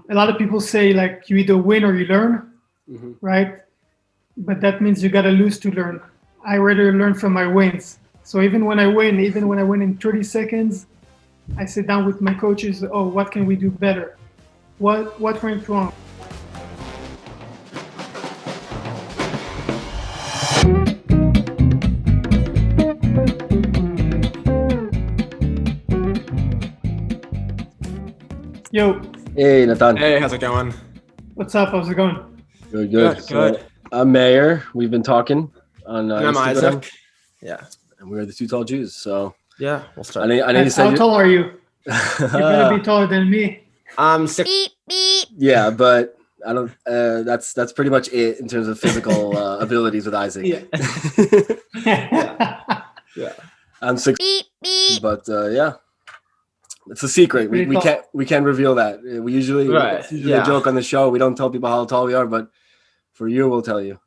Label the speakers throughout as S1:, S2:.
S1: A lot of people say like you either win or you learn, right? But that means you gotta lose to learn. I rather learn from my wins. So even when I win in 30 seconds, I sit down with my coaches. Oh, what can we do better? What went wrong? Yo,
S2: Hey, Natan.
S3: Hey, how's it going?
S1: what's up? How's it going?
S2: Good.
S3: Good.
S2: So, I'm Mayor. We've been talking on
S3: And I'm
S2: Instagram,
S3: Isaac. Yeah.
S2: and we're the Two Tall Jews. So
S3: Yeah, we'll
S2: I
S3: start.
S2: know you
S1: How
S2: said
S1: tall are you? You better be taller than me.
S3: I'm 6.
S2: yeah, but I don't. That's pretty much it in terms of physical abilities with Isaac.
S3: Yeah. Yeah.
S2: I'm 6, but yeah, it's a secret.
S1: Pretty
S2: We
S1: tall.
S2: can't reveal that. We usually
S3: Right,
S2: it's usually
S3: yeah.
S2: a joke on the show. We don't tell people how tall we are, but for you, we'll tell you.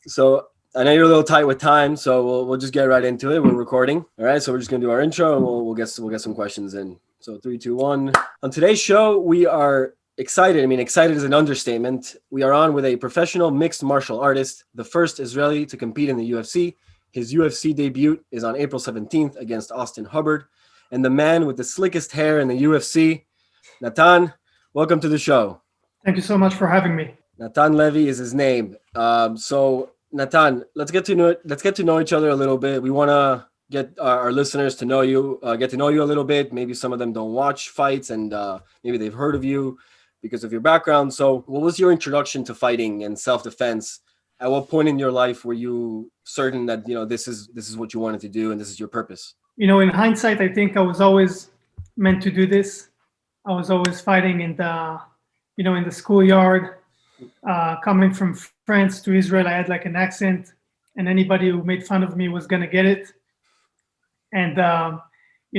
S2: So I know you're a little tight with time, so we'll just get right into it. We're recording, all right? So we're just gonna do our intro, and we'll get some questions in. So 3, 2, 1. On today's show, we are excited. I mean, excited is an understatement. We are on with a professional mixed martial artist, the first Israeli to compete in the UFC. His UFC debut is on April 17th against Austin Hubbard, and the man with the slickest hair in the UFC, Natan. Welcome to the show.
S1: Thank you so much for having me.
S2: Natan Levy is his name. So Natan, let's get to know each other a little bit. We want to get our listeners to know you, get to know you a little bit. Maybe some of them don't watch fights, and maybe they've heard of you because of your background. So, what was your introduction to fighting and self-defense? At what point in your life were you certain that this is what you wanted to do and this is your purpose?
S1: In hindsight, I think I was always meant to do this. I was always fighting in the schoolyard. Coming from France to Israel, I had like an accent, and anybody who made fun of me was gonna get it. And I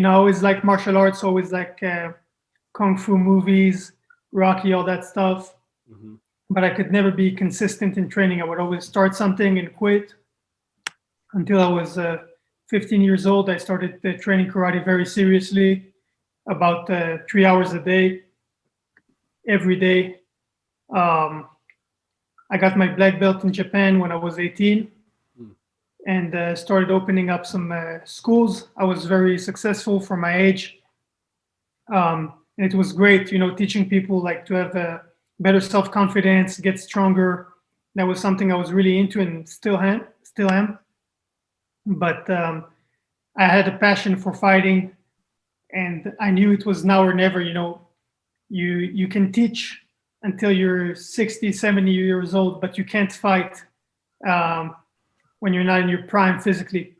S1: always like martial arts, always like kung fu movies, Rocky, all that stuff.
S2: Mm-hmm.
S1: But I could never be consistent in training. I would always start something and quit. Until I was 15 years old, I started training karate very seriously, about 3 hours a day, every day. I got my black belt in Japan when I was 18 and started opening up some schools. I was very successful for my age. And it was great, teaching people like to have a better self-confidence, get stronger. That was something I was really into and still am. But I had a passion for fighting, and I knew it was now or never. You can teach until you're 60, 70 years old, but you can't fight when you're not in your prime physically.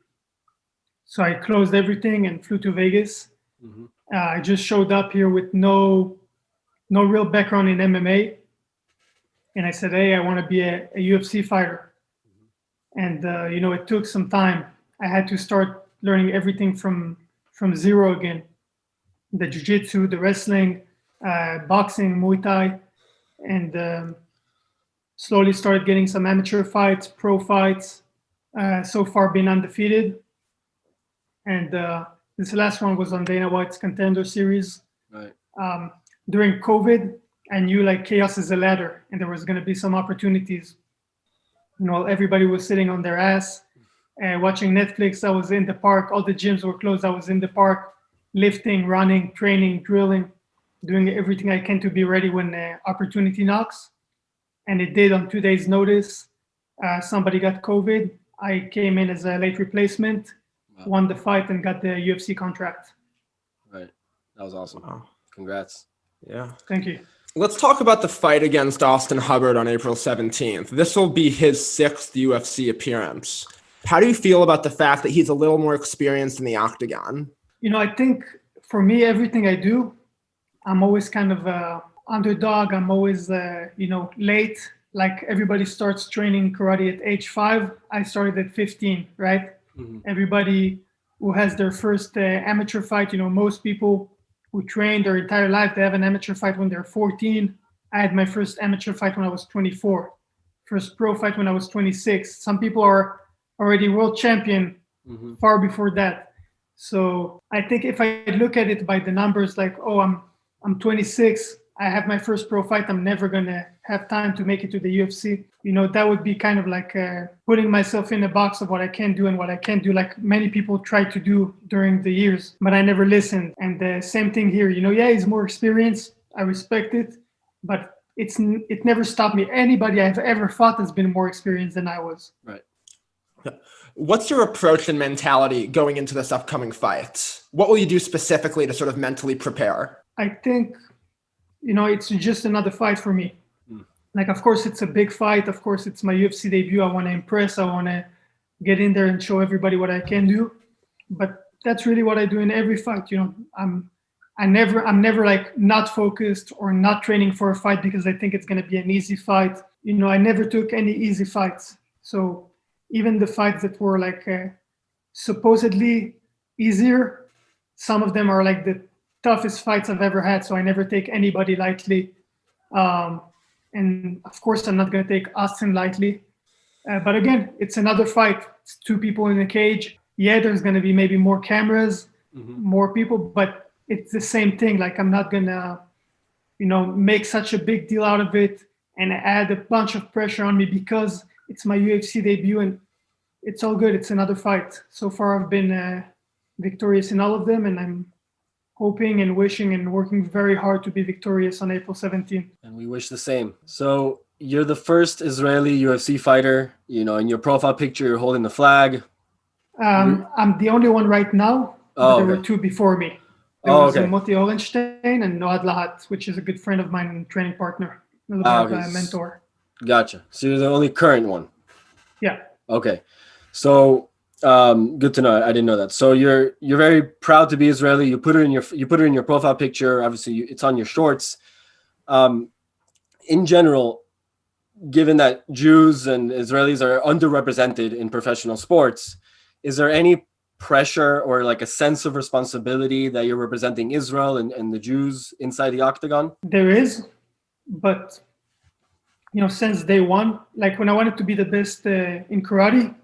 S1: So I closed everything and flew to Vegas.
S2: Mm-hmm.
S1: I just showed up here with no real background in MMA. And I said, hey, I want to be a UFC fighter. And, it took some time. I had to start learning everything from zero again. The jiu-jitsu, the wrestling, boxing, Muay Thai. And slowly started getting some amateur fights, pro fights. So far been undefeated. And this last one was on Dana White's Contender Series.
S2: Right.
S1: During COVID, I knew like chaos is a ladder and there was going to be some opportunities. Everybody was sitting on their ass watching Netflix. I was in the park. All the gyms were closed. I was in the park, lifting, running, training, drilling, doing everything I can to be ready when the opportunity knocks. And it did on 2 days' notice. Somebody got COVID. I came in as a late replacement, won the fight, and got the UFC contract.
S2: Right. That was awesome.
S3: Wow.
S2: Congrats.
S3: Yeah.
S1: Thank you.
S3: Let's talk about the fight against Austin Hubbard on April 17th. This will be his 6th UFC appearance. How do you feel about the fact that he's a little more experienced in the Octagon?
S1: I think for me, everything I do, I'm always kind of a underdog. I'm always, late. Like everybody starts training karate at age 5. I started at 15, right?
S2: Mm-hmm.
S1: Everybody who has their first amateur fight, most people who train their entire life, they have an amateur fight when they're 14. I had my first amateur fight when I was 24. First pro fight when I was 26. Some people are already world champion far before that. So I think if I look at it by the numbers, like, oh, I'm 26, I have my first pro fight, I'm never gonna have time to make it to the UFC. That would be kind of like putting myself in a box of what I can do and what I can't do, like many people try to do during the years, but I never listened. And the same thing here. Yeah, he's more experienced. I respect it, but it never stopped me. Anybody I've ever fought has been more experienced than I was.
S2: Right.
S3: What's your approach and mentality going into this upcoming fight? What will you do specifically to sort of mentally prepare?
S1: I think, it's just another fight for me. Like, of course, it's a big fight. Of course, it's my UFC debut. I want to impress. I want to get in there and show everybody what I can do. But that's really what I do in every fight. I'm never like not focused or not training for a fight because I think it's going to be an easy fight. I never took any easy fights. So even the fights that were like supposedly easier, some of them are like the toughest fights I've ever had. So I never take anybody lightly. And of course, I'm not going to take Austin lightly. But again, it's another fight. It's two people in a cage. Yeah, there's going to be maybe more cameras, more people, but it's the same thing. Like, I'm not going to, make such a big deal out of it and add a bunch of pressure on me because it's my UFC debut and it's all good. It's another fight. So far, I've been victorious in all of them, and I'm hoping and wishing and working very hard to be victorious on April 17th.
S2: And we wish the same. So you're the first Israeli UFC fighter. In your profile picture, you're holding the flag.
S1: I'm the only one right now. But there were two before me. There was Moti Orenstein and Noad Lahat, which is a good friend of mine and training partner, a mentor.
S2: Gotcha. So you're the only current one.
S1: Yeah.
S2: Okay. So good to know. I didn't know that. So you're very proud to be Israeli. You put it in your profile picture. Obviously, it's on your shorts. In general, given that Jews and Israelis are underrepresented in professional sports, is there any pressure or like a sense of responsibility that you're representing Israel and the Jews inside the Octagon?
S1: There is, but since day one, like when I wanted to be the best in karate,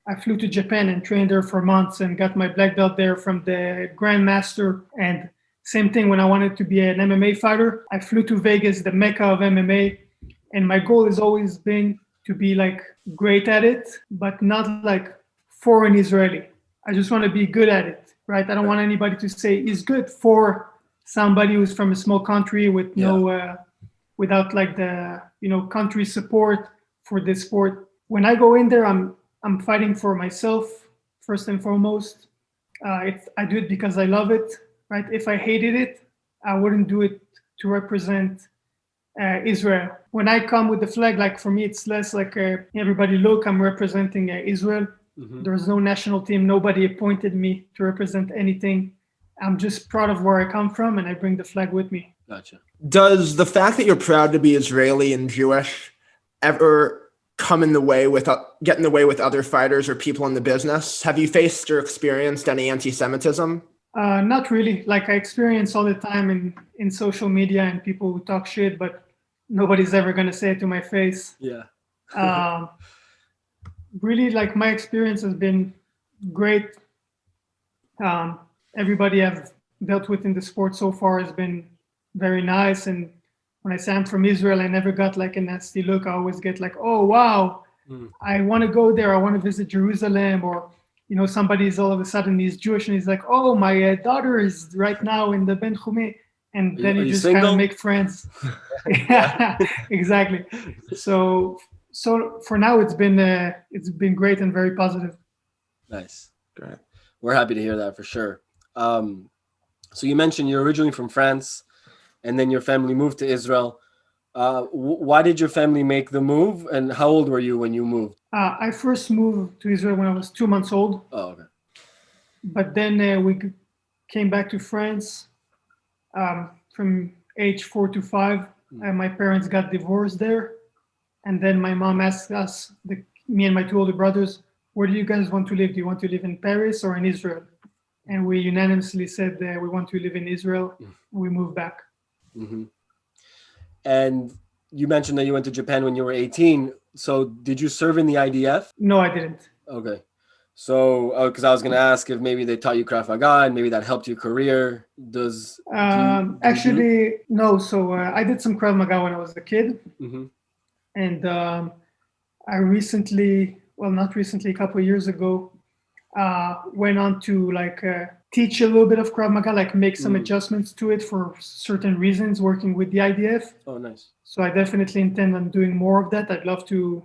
S1: I flew to Japan and trained there for months and got my black belt there from the grandmaster. And same thing when I wanted to be an MMA fighter, I flew to Vegas, the mecca of MMA. And my goal has always been to be like great at it, but not like foreign Israeli. I just want to be good at it, right? I don't want anybody to say he's good for somebody who's from a small country with without like the, country support for this sport. When I go in there, I'm fighting for myself first and foremost. I do it because I love it, right? If I hated it, I wouldn't do it to represent Israel. When I come with the flag, like for me, it's less like everybody look, I'm representing Israel. There's no national team. Nobody appointed me to represent anything. I'm just proud of where I come from, and I bring the flag with me.
S2: Gotcha.
S3: Does the fact that you're proud to be Israeli and Jewish ever get in the way with other fighters or people in the business? Have you faced or experienced any anti-Semitism?
S1: Not really. Like, I experience all the time in social media and people who talk shit, but nobody's ever going to say it to my face.
S2: Yeah.
S1: Really, like, my experience has been great. Everybody I've dealt with in the sport so far has been very nice. And when I say I'm from Israel, I never got like a nasty look. I always get like, oh, wow, I want to go there. I want to visit Jerusalem. Or, somebody's all of a sudden he's Jewish and he's like, oh, my daughter is right now in the Ben Chumi. And then you just kind of make friends. Yeah, exactly. So for now, it's been great and very positive.
S2: Nice. Great. We're happy to hear that for sure. So you mentioned you're originally from France and then your family moved to Israel. Why did your family make the move, and how old were you when you moved?
S1: I first moved to Israel when I was 2 months old.
S2: Oh, okay.
S1: But then we came back to France from age 4 to 5. My parents got divorced there. And then my mom asked us, me and my 2 older brothers, where do you guys want to live? Do you want to live in Paris or in Israel? And we unanimously said that we want to live in Israel. And we moved back.
S2: Mm-hmm. And you mentioned that you went to Japan when you were 18. So did you serve in the IDF?
S1: No, I didn't.
S2: Okay. So, because I was going to ask if maybe they taught you Krav Maga and maybe that helped your career. Do
S1: Actually, no. So I did some Krav Maga when I was a kid,
S2: Mhm.
S1: and I recently, well, not recently, a couple of years ago, went on to like teach a little bit of Krav Maga, like make some adjustments to it for certain reasons, working with the IDF.
S2: Oh, nice.
S1: So I definitely intend on doing more of that. I'd love to,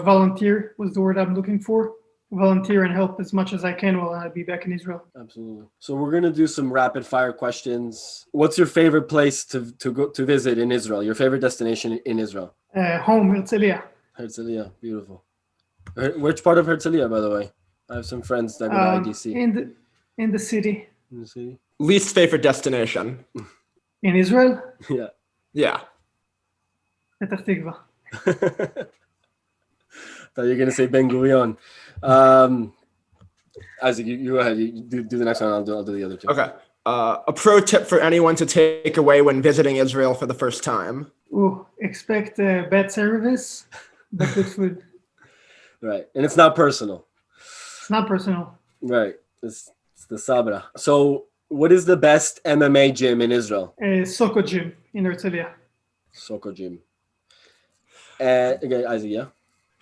S1: volunteer was the word I'm looking for. Volunteer and help as much as I can while I'll be back in Israel.
S2: Absolutely. So we're gonna do some rapid fire questions. What's your favorite place to go to visit in Israel? Your favorite destination in Israel?
S1: Home, Herzliya.
S2: Herzliya, beautiful. Which part of Herzliya, by the way? I have some friends that go to IDC.
S1: In the city.
S2: In the city?
S3: Least favorite destination?
S1: In Israel?
S2: Yeah.
S3: Yeah.
S1: Petah Tikva.
S2: Thought you were gonna say Ben Gurion. Isaac, you go ahead. You do the next one. I'll do the other two.
S3: Okay. A pro tip for anyone to take away when visiting Israel for the first time?
S1: Ooh, expect bad service, but good food.
S2: Right, and it's not personal.
S1: It's not personal.
S2: Right, it's the Sabra. So, what is the best MMA gym in Israel?
S1: Soko Gym in Herzliya.
S2: Soko Gym. Okay, Isaac, yeah.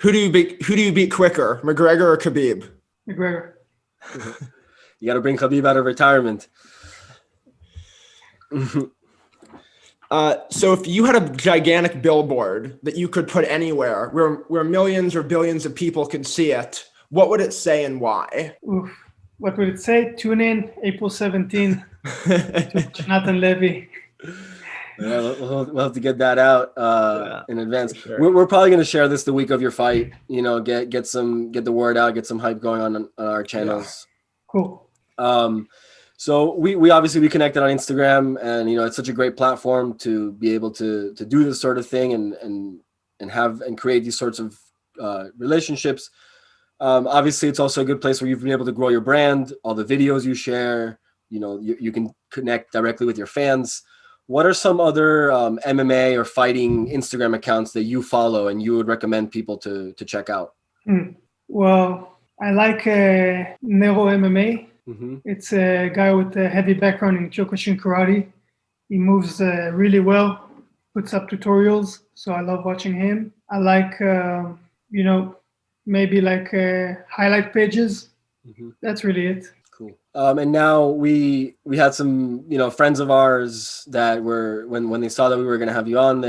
S3: Who do you beat quicker, McGregor or Khabib?
S1: McGregor.
S2: You got to bring Khabib out of retirement.
S3: So if you had a gigantic billboard that you could put anywhere where millions or billions of people could see it, what would it say and why?
S1: Oof. What would it say? Tune in April 17 to Natan Levy.
S2: Yeah, we'll have to get that out in advance.
S3: Sure.
S2: We're probably going to share this the week of your fight. Get the word out, get some hype going on our channels.
S1: Yeah. Cool.
S2: So we obviously we connected on Instagram, and it's such a great platform to be able to do this sort of thing and create these sorts of relationships. Obviously, it's also a good place where you've been able to grow your brand. All the videos you share, you can connect directly with your fans. What are some other MMA or fighting Instagram accounts that you follow and you would recommend people to check out?
S1: Well, I like Nero MMA.
S2: Mm-hmm.
S1: It's a guy with a heavy background in Kyokushin karate. He moves really well, puts up tutorials, so I love watching him. I like, maybe like highlight pages. Mm-hmm. That's really it.
S2: Cool. And now we had some friends of ours that were when they saw that we were going to have you on,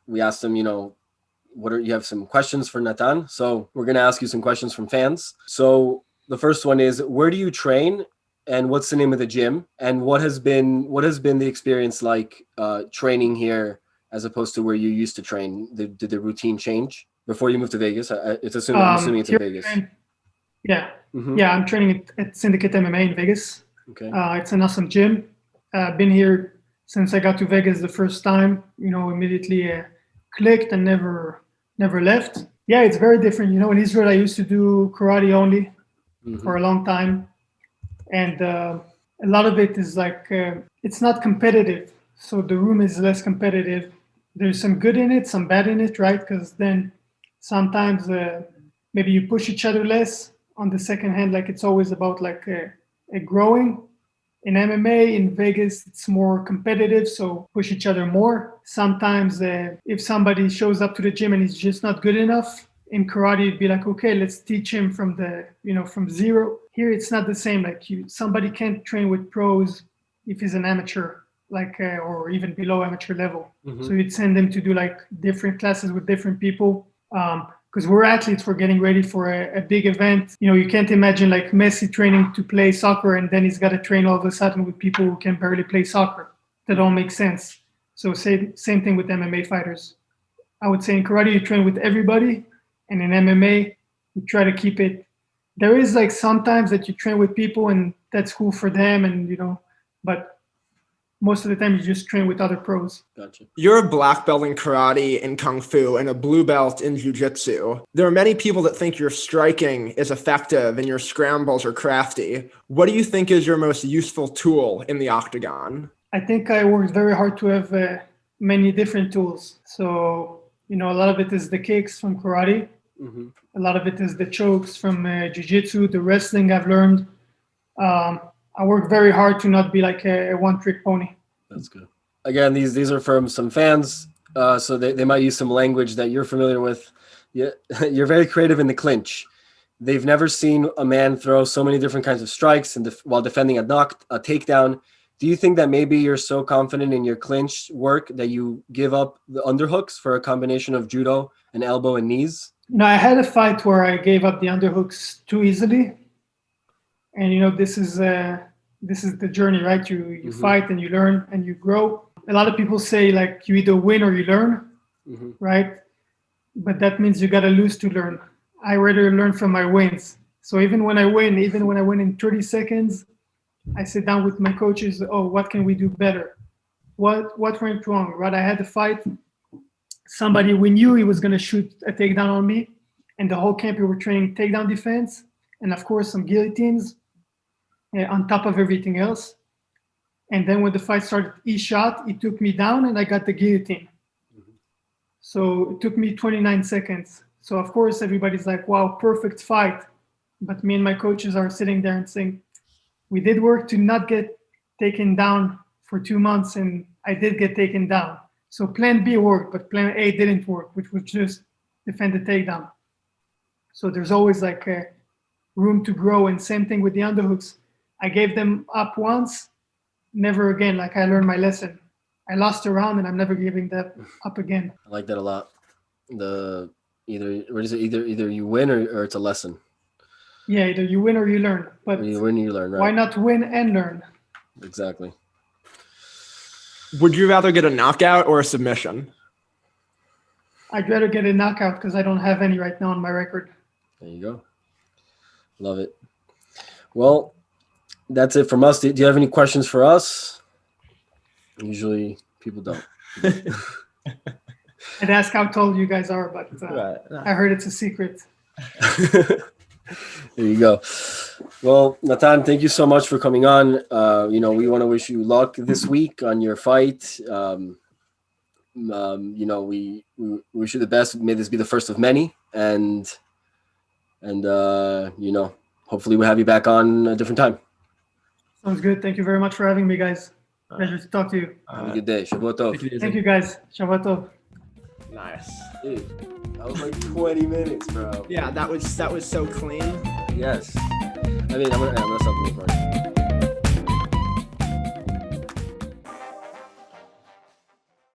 S2: we asked them you have some questions for Natan, so we're going to ask you some questions from fans. So the first one is, where do you train and what's the name of the gym, and what has been the experience like training here as opposed to where you used to train? Did the routine change before you moved to Vegas? I'm assuming it's in Vegas.
S1: Yeah.
S2: Mm-hmm.
S1: Yeah, I'm training at Syndicate MMA in Vegas.
S2: Okay.
S1: It's an awesome gym. I've been here since I got to Vegas the first time. Immediately clicked and never left. Yeah, it's very different. In Israel, I used to do karate only for a long time. And a lot of it is like, it's not competitive. So the room is less competitive. There's some good in it, some bad in it, right? Because then sometimes maybe you push each other less. On the second hand, like it's always about like a growing. In MMA, in Vegas, it's more competitive, so push each other more. Sometimes if somebody shows up to the gym and he's just not good enough, in karate, it'd be like, okay, let's teach him from zero. Here, it's not the same. Like somebody can't train with pros if he's an amateur, like or even below amateur level. Mm-hmm. So you'd send them to do like different classes with different people. Because we're athletes, we're getting ready for a big event. You can't imagine like Messi training to play soccer and then he's got to train all of a sudden with people who can barely play soccer. That don't make sense. So same thing with MMA fighters. I would say in karate, you train with everybody. And in MMA, you try to keep it. There is like sometimes that you train with people and that's cool for them. And, but most of the time you just train with other pros.
S2: Gotcha.
S3: You're a black belt in karate and kung fu and a blue belt in jiu-jitsu. There are many people that think your striking is effective and your scrambles are crafty. What do you think is your most useful tool in the octagon?
S1: I think I worked very hard to have many different tools. So, a lot of it is the kicks from karate.
S2: Mm-hmm.
S1: A lot of it is the chokes from jiu-jitsu, the wrestling I've learned. I work very hard to not be like a one-trick pony.
S2: That's good. Again, these are from some fans, so they might use some language that you're familiar with. You're very creative in the clinch. They've never seen a man throw so many different kinds of strikes and while defending a takedown. Do you think that maybe you're so confident in your clinch work that you give up the underhooks for a combination of judo and elbow and knees?
S1: No, I had a fight where I gave up the underhooks too easily. And, you know, this is the journey, right? You
S2: Mm-hmm.
S1: fight and you learn and you grow. A lot of people say, like, you either win or you learn,
S2: Mm-hmm.
S1: right? But that means you got to lose to learn. I rather learn from my wins. So even when I win in 30 seconds, I sit down with my coaches. Oh, what can we do better? What went wrong, right? I had a fight. Somebody, we knew he was going to shoot a takedown on me. And the whole camp, we were training takedown defense. And of course, some guillotines on top of everything else. And then when the fight started, he shot, he took me down, and I got the guillotine.
S2: Mm-hmm.
S1: So it took me 29 seconds. So of course, everybody's like, wow, perfect fight. But me and my coaches are sitting there and saying, we did work to not get taken down for 2 months, and I did get taken down. So plan B worked, but plan A didn't work, which was just defend the takedown. So there's always like a room to grow, and same thing with the underhooks. I gave them up once, never again. Like, I learned my lesson. I lost a round, and I'm never giving that up again.
S2: I like that a lot. Either you win or it's a lesson.
S1: Yeah, either you win or you learn. But
S2: When you win, you learn, right?
S1: why not win and learn?
S2: Exactly.
S3: Would you rather get a knockout or a submission?
S1: I'd rather get a knockout because I don't have any right now on my record.
S2: There you go. Love it. Well, that's it from us. Do you have any questions for us? Usually people don't.
S1: I'd ask how tall you guys are, but
S3: Right.
S1: I heard it's a secret.
S2: There you go. Well, Natan, thank you so much for coming on. We want to wish you luck this week on your fight. We wish you the best. May this be the first of many, and hopefully we'll have you back on a different time.
S1: Sounds good. Thank you very much for having me, guys. Pleasure to talk to you.
S2: Have a good day. Shavua tov.
S1: Thank you, guys. Shabbat tov.
S3: Nice.
S2: Dude, that was like 20 minutes, bro.
S3: Yeah, that was so clean.
S2: Yes. I mean, I'm gonna stop the recording.